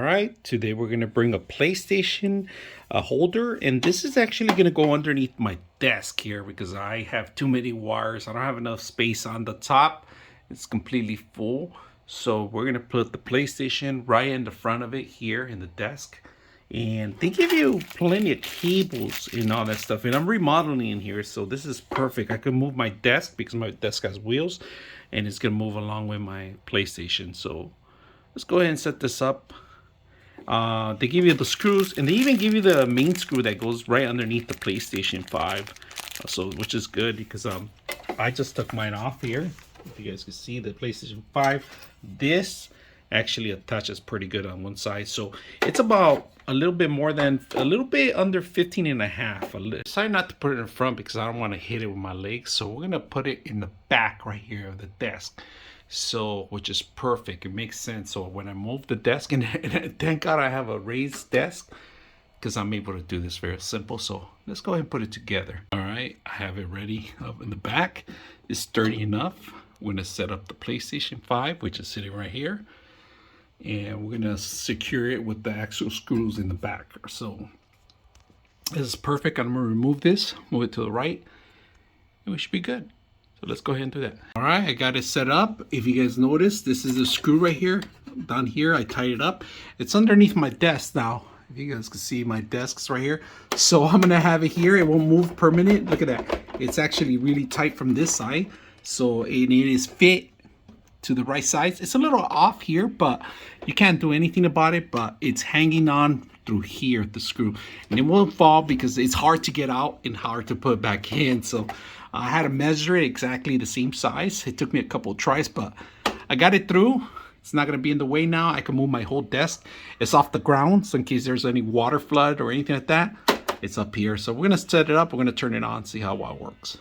All right, today we're gonna bring a PlayStation holder, and this is actually gonna go underneath my desk here because I have too many wires. I don't have enough space on the top. It's completely full. So we're gonna put the PlayStation right in the front of it here in the desk. And they give you plenty of cables and all that stuff. And I'm remodeling in here, so this is perfect. I can move my desk because my desk has wheels, and it's gonna move along with my PlayStation. So let's go ahead and set this up. They give you the screws, and they even give you the main screw that goes right underneath the PlayStation 5. So which is good because I just took mine off here. If you guys can see the PlayStation 5, this actually attaches pretty good on one side. So it's about a little bit under 15 and a half. I decided not to put it in front because I don't want to hit it with my legs. So we're gonna put it in the back right here of the desk. So, which is perfect. It makes sense. So when I move the desk, and thank God I have a raised desk because I'm able to do this very simple. So let's go ahead and put it together. All right, I have it ready up in the back. It's sturdy enough. We're gonna set up the PlayStation 5, which is sitting right here. And we're gonna secure it with the actual screws in the back. So this is perfect. I'm gonna remove this, move it to the right, and we should be good. So let's go ahead and do that. All right, I got it set up. If you guys notice, this is a screw right here. Down here, I tied it up. It's underneath my desk now. If you guys can see, my desk's right here. So I'm gonna have it here. It won't move permanent. Look at that. It's actually really tight from this side. So it is fit to the right size. It's a little off here, but you can't do anything about it. But it's hanging on through here, the screw. And it won't fall because it's hard to get out and hard to put back in. So I had to measure it exactly the same size. It took me a couple of tries, but I got it through. It's not gonna be in the way now. I can move my whole desk. It's off the ground, so in case there's any water flood or anything like that, it's up here. So we're gonna set it up. We're gonna turn it on, see how well it works.